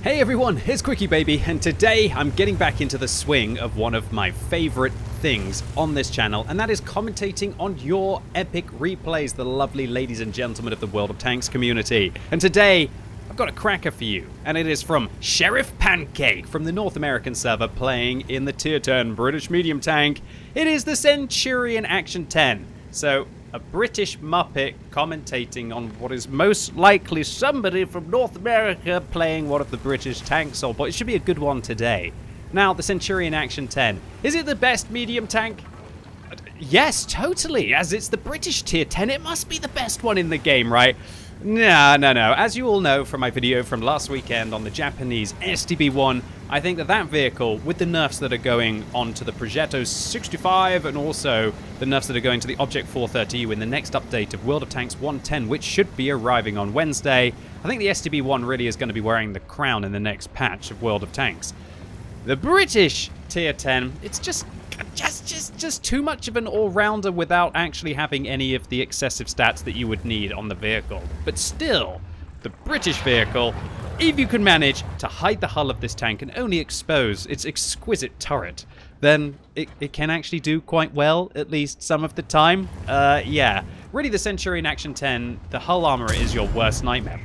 Hey everyone, it's QuickyBaby, and today I'm getting back into the swing of one of my favorite things on this channel, and that is commentating on your epic replays, the lovely ladies and gentlemen of the World of Tanks community. And today, I've got a cracker for you, and it is from Sheriff Pancake from the North American server playing in the Tier 10 British medium tank. It is the Centurion Action 10. So, a British Muppet commentating on what is most likely somebody from North America playing one of the British tanks, but it should be a good one today. Now, the Centurion Action 10. Is it the best medium tank? Yes, totally. As it's the British Tier 10, it must be the best one in the game, right? No. As you all know from my video from last weekend on the Japanese STB-1, I think that vehicle, with the nerfs that are going on to the Progetto 65 and also the nerfs that are going to the Object 430U in the next update of World of Tanks 110, which should be arriving on Wednesday, I think the STB-1 really is going to be wearing the crown in the next patch of World of Tanks. The British Tier 10, it's just too much of an all-rounder without actually having any of the excessive stats that you would need on the vehicle. But still, the British vehicle, if you can manage to hide the hull of this tank and only expose its exquisite turret, then it can actually do quite well, at least some of the time. Yeah. Really, the Centurion Action 10, the hull armor is your worst nightmare.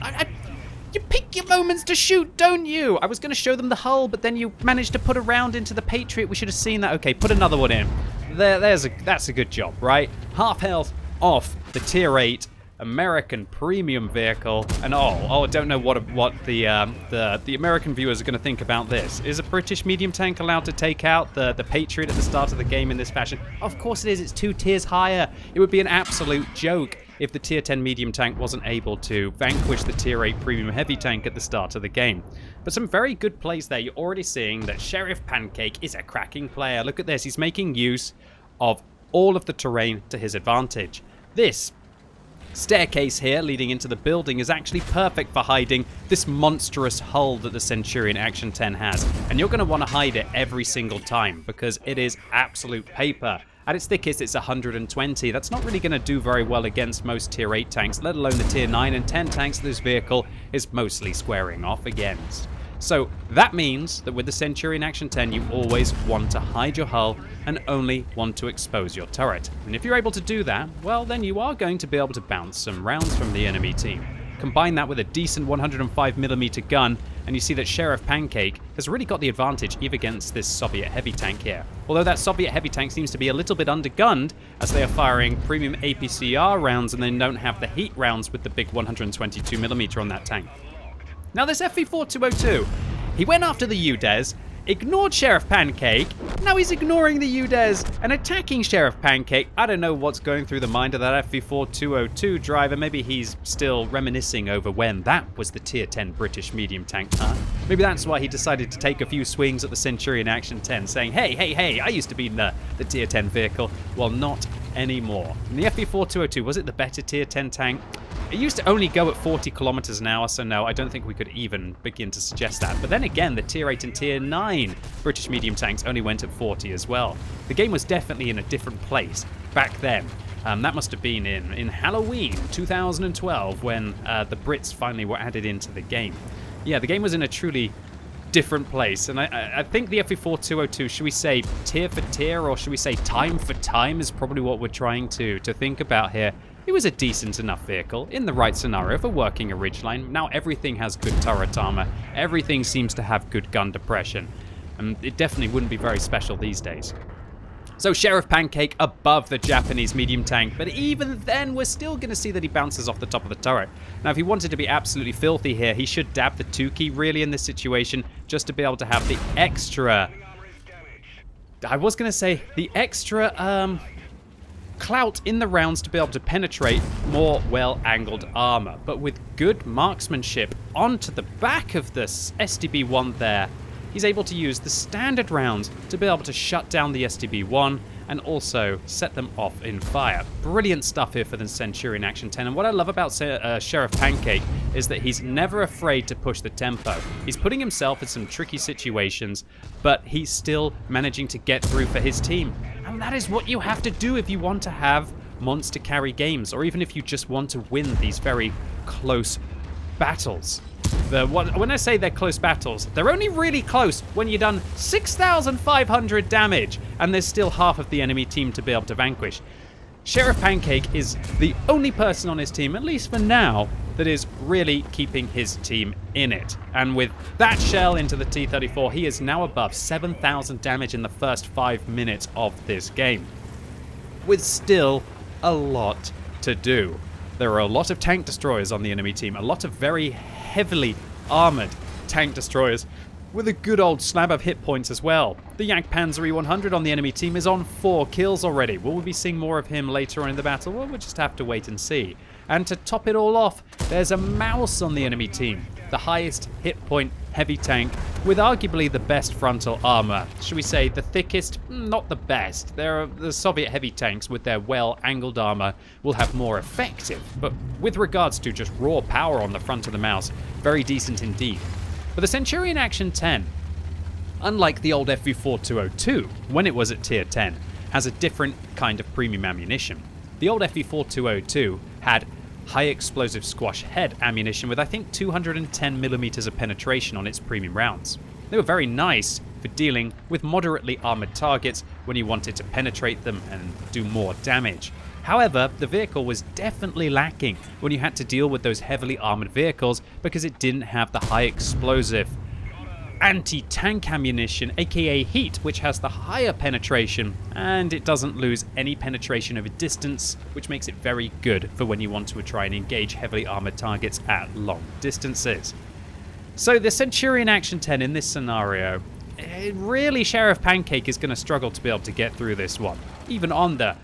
You pick your moments to shoot, don't you? I was going to show them the hull, but then you managed to put a round into the Patriot. We should have seen that. Okay, put another one in. That's a good job, right? Half health off the Tier 8 American premium vehicle. And I don't know what the American viewers are going to think about this. Is a British medium tank allowed to take out the Patriot at the start of the game in this fashion? Of course it is. It's 2 tiers higher. It would be an absolute joke if the Tier 10 medium tank wasn't able to vanquish the Tier 8 premium heavy tank at the start of the game. But some very good plays there. You're already seeing that Sheriff Pancake is a cracking player. Look at this. He's making use of all of the terrain to his advantage. This staircase here leading into the building is actually perfect for hiding this monstrous hull that the Centurion Action 10 has. And you're going to want to hide it every single time because it is absolute paper. At its thickest, it's 120. That's not really going to do very well against most Tier 8 tanks, let alone the Tier 9 and 10 tanks that this vehicle is mostly squaring off against. So that means that with the Centurion Action 10, you always want to hide your hull and only want to expose your turret. And if you're able to do that, well, then you are going to be able to bounce some rounds from the enemy team. Combine that with a decent 105mm gun, and you see that Sheriff Pancake has really got the advantage even against this Soviet heavy tank here. Although that Soviet heavy tank seems to be a little bit undergunned, as they are firing premium APCR rounds and then don't have the heat rounds with the big 122mm on that tank. Now this FV4202, he went after the UDES, ignored Sheriff Pancake, now he's ignoring the UDES and attacking Sheriff Pancake. I don't know what's going through the mind of that FV4202 driver. Maybe he's still reminiscing over when that was the Tier 10 British medium tank, huh? Maybe that's why he decided to take a few swings at the Centurion Action 10, saying, hey, I used to be in the Tier 10 vehicle. Well, not anymore. And the FV4202, was it the better Tier 10 tank? It used to only go at 40 kilometers an hour, so no, I don't think we could even begin to suggest that. But then again, the Tier 8 and Tier 9 British medium tanks only went at 40 as well. The game was definitely in a different place back then. That must have been in Halloween 2012 when the Brits finally were added into the game. Yeah, the game was in a truly different place, and I think the FV4202, should we say tier for tier, or should we say time for time, is probably what we're trying to think about here. It was a decent enough vehicle in the right scenario for working a ridgeline. Now everything has good turret armor, everything seems to have good gun depression, and it definitely wouldn't be very special these days. So Sheriff Pancake above the Japanese medium tank, but even then we're still going to see that he bounces off the top of the turret. Now if he wanted to be absolutely filthy here, he should dab the 2 key really in this situation, just to be able to have the extra, I was going to say the extra clout in the rounds to be able to penetrate more well-angled armor. But with good marksmanship onto the back of this STB-1 there, he's able to use the standard rounds to be able to shut down the STB-1 and also set them off in fire. Brilliant stuff here for the Centurion Action 10. And what I love about Sheriff Pancake is that he's never afraid to push the tempo. He's putting himself in some tricky situations, but he's still managing to get through for his team. And that is what you have to do if you want to have monster carry games, or even if you just want to win these very close battles. When I say they're close battles, they're only really close when you've done 6,500 damage and there's still half of the enemy team to be able to vanquish. Sheriff Pancake is the only person on his team, at least for now, that is really keeping his team in it. And with that shell into the T-34, he is now above 7,000 damage in the first 5 minutes of this game, with still a lot to do. There are a lot of tank destroyers on the enemy team, a lot of very heavily armored tank destroyers with a good old slab of hit points as well. The Jagdpanzer E100 on the enemy team is on 4 kills already. Will we be seeing more of him later on in the battle? Well, we'll just have to wait and see. And to top it all off, there's a Mouse on the enemy team, the highest hit point heavy tank with arguably the best frontal armor. Should we say the thickest? Not the best. The Soviet heavy tanks with their well-angled armor will have more effective, but with regards to just raw power on the front of the Mouse, very decent indeed. But the Centurion Action 10, unlike the old FV4202 when it was at tier 10, has a different kind of premium ammunition. The old FV4202 had high explosive squash head ammunition with I think 210mm of penetration on its premium rounds. They were very nice for dealing with moderately armored targets when you wanted to penetrate them and do more damage. However, the vehicle was definitely lacking when you had to deal with those heavily armored vehicles because it didn't have the high explosive anti-tank ammunition, aka heat, which has the higher penetration, and it doesn't lose any penetration over distance, which makes it very good for when you want to try and engage heavily armored targets at long distances. So the Centurion Action 10 in this scenario, really Sheriff Pancake is going to struggle to be able to get through this one. Even on the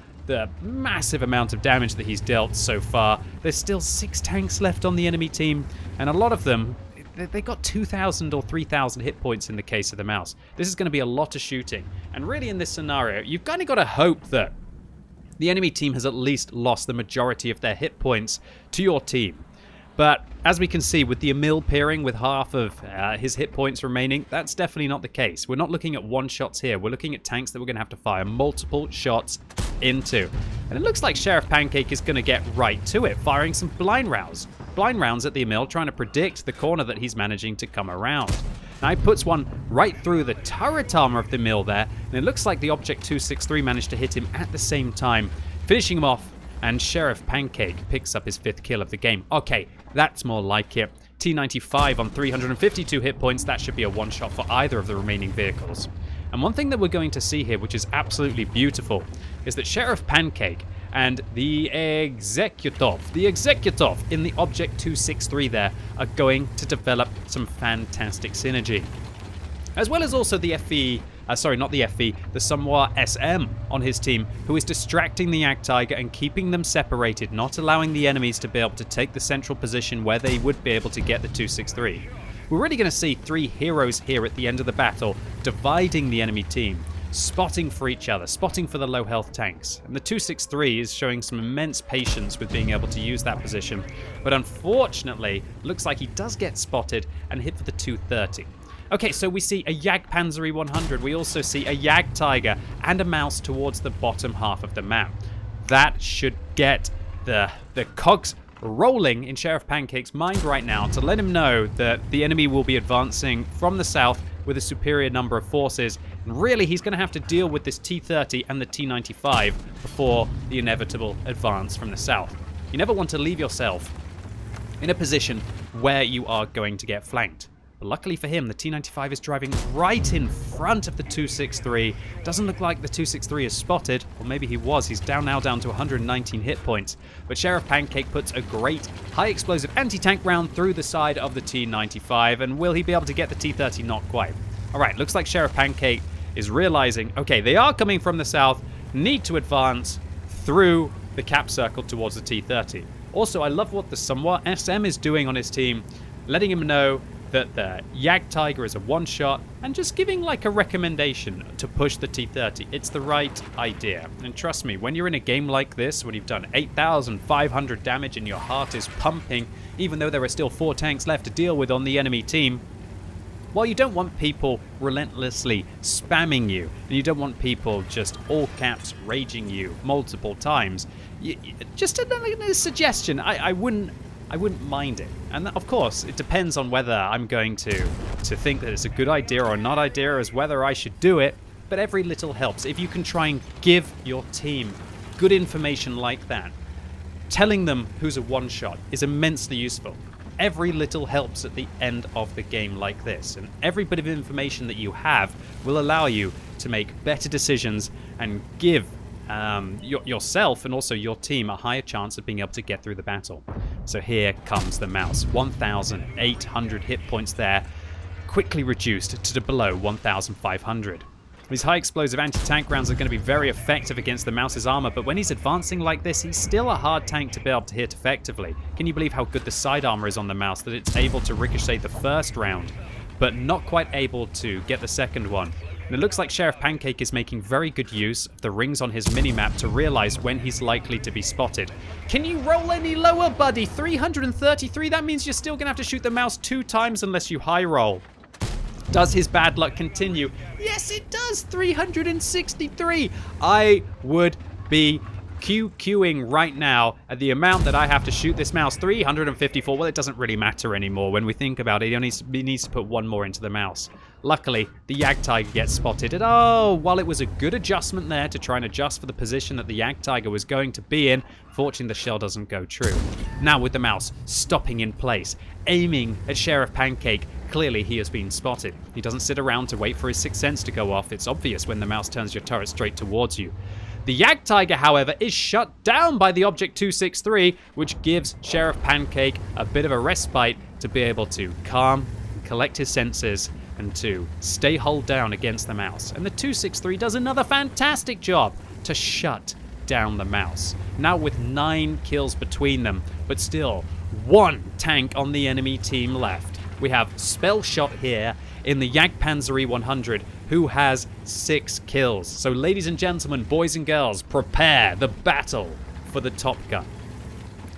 massive amount of damage that he's dealt so far, there's still 6 tanks left on the enemy team, and a lot of them, they got 2,000 or 3,000 hit points in the case of the Mouse. This is going to be a lot of shooting. And really in this scenario, you've kind of got to hope that the enemy team has at least lost the majority of their hit points to your team. But as we can see, with the Emil peering with half of his hit points remaining, that's definitely not the case. We're not looking at one-shots here. We're looking at tanks that we're going to have to fire multiple shots into. And it looks like Sheriff Pancake is going to get right to it, firing some blind rounds. Blind rounds at the Emil, trying to predict the corner that he's managing to come around. Now he puts one right through the turret armor of the Emil there, and it looks like the Object 263 managed to hit him at the same time, finishing him off, and Sheriff Pancake picks up his 5th kill of the game. Okay, that's more like it. T95 on 352 hit points, that should be a one-shot for either of the remaining vehicles. And one thing that we're going to see here, which is absolutely beautiful, is that Sheriff Pancake and the Exekutov in the Object 263 there are going to develop some fantastic synergy. As well as also the the Somwa SM on his team, who is distracting the Jagdtiger and keeping them separated, not allowing the enemies to be able to take the central position where they would be able to get the 263. We're really going to see 3 heroes here at the end of the battle, dividing the enemy team, spotting for each other, spotting for the low health tanks. And the 263 is showing some immense patience with being able to use that position, but unfortunately, looks like he does get spotted and hit for the 230. Okay, so we see a Jagdpanzer E100, we also see a Jagdtiger and a Mouse towards the bottom half of the map. That should get the cogs rolling in Sheriff Pancake's mind right now to let him know that the enemy will be advancing from the south with a superior number of forces. And really, he's going to have to deal with this T-30 and the T-95 before the inevitable advance from the south. You never want to leave yourself in a position where you are going to get flanked. But luckily for him, the T-95 is driving right in front of the 263. Doesn't look like the 263 is spotted, or maybe he was. He's now down to 119 hit points. But Sheriff Pancake puts a great high explosive anti-tank round through the side of the T-95, and will he be able to get the T-30? Not quite. All right, looks like Sheriff Pancake is realizing, okay, they are coming from the south, need to advance through the cap circle towards the T-30. Also, I love what the Somwa SM is doing on his team, letting him know that the Jagdtiger is a one-shot, and just giving like a recommendation to push the T-30. It's the right idea. And trust me, when you're in a game like this, when you've done 8,500 damage and your heart is pumping, even though there are still 4 tanks left to deal with on the enemy team, while you don't want people relentlessly spamming you, and you don't want people just all caps raging you multiple times, just a suggestion, I wouldn't I wouldn't mind it. And of course, it depends on whether I'm going to think that it's a good idea or not idea, as whether I should do it. But every little helps. If you can try and give your team good information like that, telling them who's a one-shot is immensely useful. Every little helps at the end of the game like this, and every bit of information that you have will allow you to make better decisions and give yourself and also your team a higher chance of being able to get through the battle. So here comes the mouse. 1,800 hit points there, quickly reduced to below 1,500. These high explosive anti-tank rounds are going to be very effective against the mouse's armor, but when he's advancing like this, he's still a hard tank to be able to hit effectively. Can you believe how good the side armor is on the mouse, that it's able to ricochet the first round, but not quite able to get the second one? And it looks like Sheriff Pancake is making very good use of the rings on his minimap to realize when he's likely to be spotted. Can you roll any lower, buddy? 333? That means you're still going to have to shoot the mouse 2 times unless you high roll. Does his bad luck continue? Yes, it does. 363. I would be QQing right now at the amount that I have to shoot this mouse. 354. Well, it doesn't really matter anymore when we think about it. He needs to put 1 more into the mouse. Luckily, the Jagdtiger gets spotted. And oh, while it was a good adjustment there to try and adjust for the position that the Jagdtiger was going to be in, fortunately the shell doesn't go true. Now with the mouse stopping in place, aiming at Sheriff Pancake, clearly he has been spotted. He doesn't sit around to wait for his sixth sense to go off. It's obvious when the mouse turns your turret straight towards you. The Jagdtiger, however, is shut down by the Object 263, which gives Sheriff Pancake a bit of a respite to be able to calm, collect his senses, and to stay hull down against the mouse. And the 263 does another fantastic job to shut down the mouse. Now with 9 kills between them, but still 1 tank on the enemy team left. We have Spell Shot here in the Jagdpanzer 100, who has 6 kills. So ladies and gentlemen, boys and girls, prepare the battle for the Top Gun.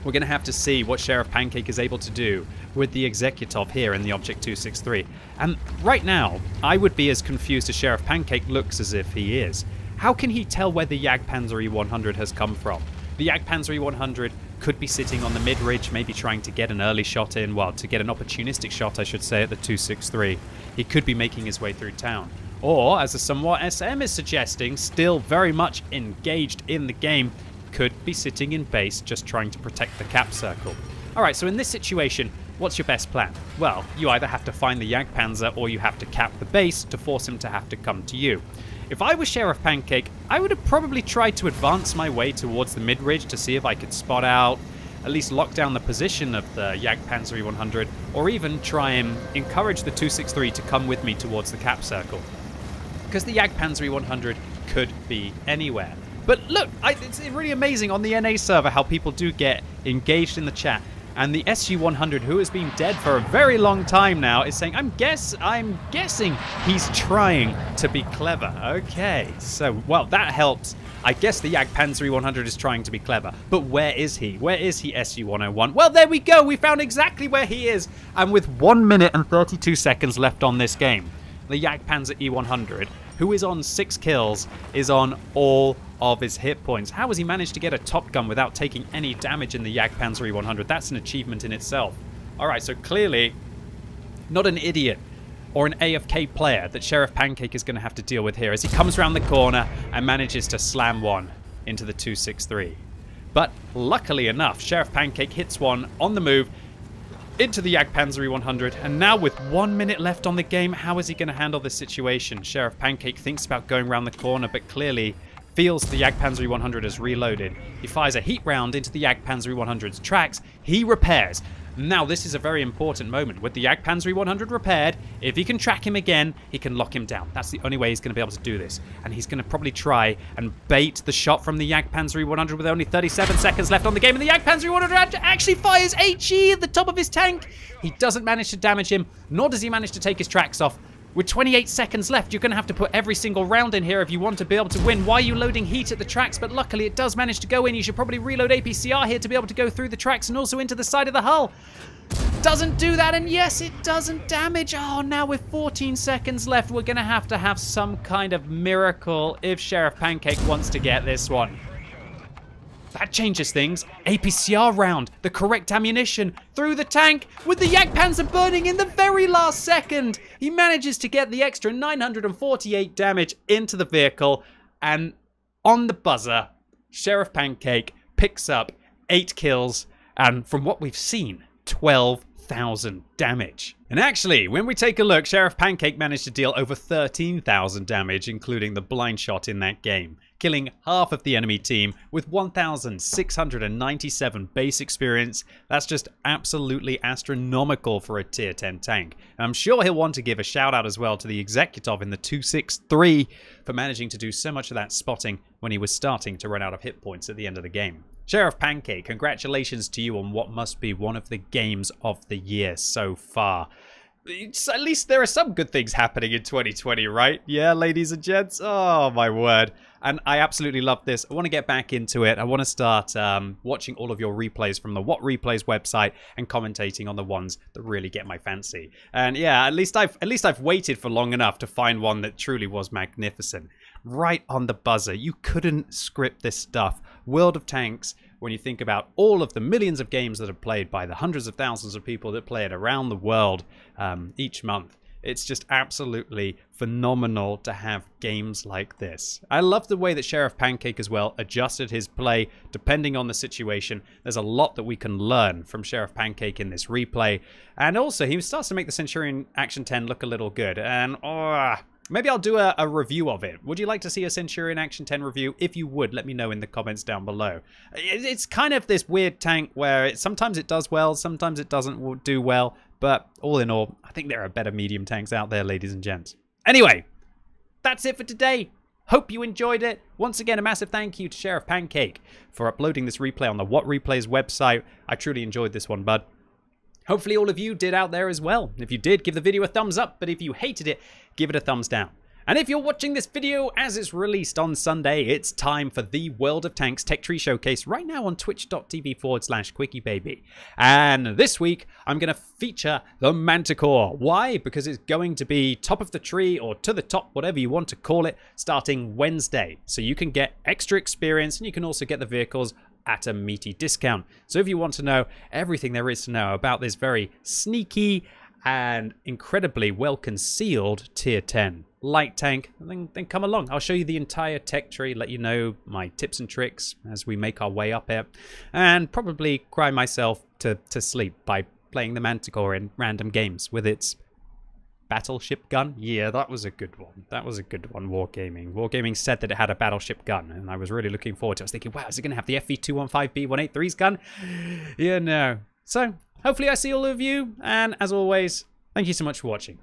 We're going to have to see what Sheriff Pancake is able to do with the Executive here in the Object 263. And right now, I would be as confused as Sheriff Pancake looks as if he is. How can he tell where the Jagdpanzer 100 has come from? The Jagdpanzer 100 could be sitting on the mid-ridge, maybe trying to get an early shot in, well, to get an opportunistic shot, I should say, at the 263. He could be making his way through town. Or, as the somewhat SM is suggesting, still very much engaged in the game, could be sitting in base just trying to protect the cap circle. Alright, so in this situation, what's your best plan? Well, you either have to find the Jagdpanzer or you have to cap the base to force him to have to come to you. If I was Sheriff Pancake, I would have probably tried to advance my way towards the mid-ridge to see if I could spot out, at least lock down the position of the Jagdpanzer 100, or even try and encourage the 263 to come with me towards the cap circle. Because the Jagdpanzer 100 could be anywhere. But look, it's really amazing on the NA server how people do get engaged in the chat. And the SU-100, who has been dead for a very long time now, is saying, I'm guessing he's trying to be clever. Okay, so, well, that helps. I guess the Jagdpanzer 100 is trying to be clever. But where is he? Where is he, SU-101? Well, there we go. We found exactly where he is. And with 1 minute and 32 seconds left on this game, the Jagdpanzer E100, who is on 6 kills, is on all of his hit points. How has he managed to get a Top Gun without taking any damage in the Jagdpanzer E100? That's an achievement in itself. Alright, so clearly not an idiot or an AFK player that Sheriff Pancake is going to have to deal with here as he comes around the corner and manages to slam one into the 263. But luckily enough, Sheriff Pancake hits one on the move into the Jagdpanzer 100, and now with 1 minute left on the game, how is he going to handle this situation? Sheriff Pancake thinks about going around the corner, but clearly feels the Jagdpanzer 100 is reloaded. He fires a heat round into the Jagdpanzer 100's tracks. He repairs. Now this is a very important moment. With the Jagdpanzer 100 repaired, if he can track him again, he can lock him down. That's the only way he's going to be able to do this. And he's going to probably try and bait the shot from the Jagdpanzer 100 with only 37 seconds left on the game. And the Jagdpanzer 100 actually fires HE at the top of his tank. He doesn't manage to damage him, nor does he manage to take his tracks off. With 28 seconds left, you're going to have to put every single round in here if you want to be able to win. Why are you loading heat at the tracks? But luckily, it does manage to go in. You should probably reload APCR here to be able to go through the tracks and also into the side of the hull. Doesn't do that, and yes, it doesn't damage. Oh, now with 14 seconds left, we're going to have some kind of miracle if Sheriff Pancake wants to get this one. that changes things. APCR round, the correct ammunition, through the tank, with the Yak Panzer burning in the very last second. He manages to get the extra 948 damage into the vehicle, and on the buzzer, Sheriff Pancake picks up 8 kills, and from what we've seen, 12,000 damage. And actually, when we take a look, Sheriff Pancake managed to deal over 13,000 damage, including the blind shot in that game, killing half of the enemy team with 1,697 base experience. That's just absolutely astronomical for a tier 10 tank. And I'm sure he'll want to give a shout out as well to the Executive in the 263 for managing to do so much of that spotting when he was starting to run out of hit points at the end of the game. Sheriff Pancake, congratulations to you on what must be one of the games of the year so far. At least there are some good things happening in 2020, right? Yeah, ladies and gents? Oh, my word. And I absolutely love this. I want to get back into it. I want to start watching all of your replays from the What Replays website and commentating on the ones that really get my fancy. And yeah, at least I've waited for long enough to find one that truly was magnificent. Right on the buzzer. You couldn't script this stuff. World of Tanks, when you think about all of the millions of games that are played by the hundreds of thousands of people that play it around the world each month. It's just absolutely phenomenal to have games like this. I love the way that Sheriff Pancake as well adjusted his play depending on the situation. There's a lot that we can learn from Sheriff Pancake in this replay. And also, he starts to make the Centurion Action 10 look a little good. And maybe I'll do a review of it. Would you like to see a Centurion Action 10 review? If you would, let me know in the comments down below. It's kind of this weird tank where sometimes it does well, sometimes it doesn't do well. But all in all, I think there are better medium tanks out there, ladies and gents. Anyway, that's it for today. Hope you enjoyed it. Once again, a massive thank you to Sheriff Pancake for uploading this replay on the What Replays website. I truly enjoyed this one, bud. Hopefully all of you did out there as well. If you did, give the video a thumbs up, but if you hated it, give it a thumbs down. And if you're watching this video as it's released on Sunday, it's time for the World of Tanks Tech Tree Showcase right now on twitch.tv/QuickyBaby. And this week, I'm going to feature the Manticore. Why? Because it's going to be top of the tree or to the top, whatever you want to call it, starting Wednesday. So you can get extra experience and you can also get the vehicles at a meaty discount. So if you want to know everything there is to know about this very sneaky and incredibly well concealed tier 10 light tank, then come along. I'll show you the entire tech tree, let you know my tips and tricks as we make our way up it, and probably cry myself to sleep by playing the Manticore in random games with its battleship gun. Yeah, that was a good one. That was a good one, Wargaming. Wargaming said that it had a battleship gun, and I was really looking forward to it. I was thinking, wow, is it going to have the FV215B183's gun? Yeah, no. So, hopefully I see all of you, and as always, thank you so much for watching.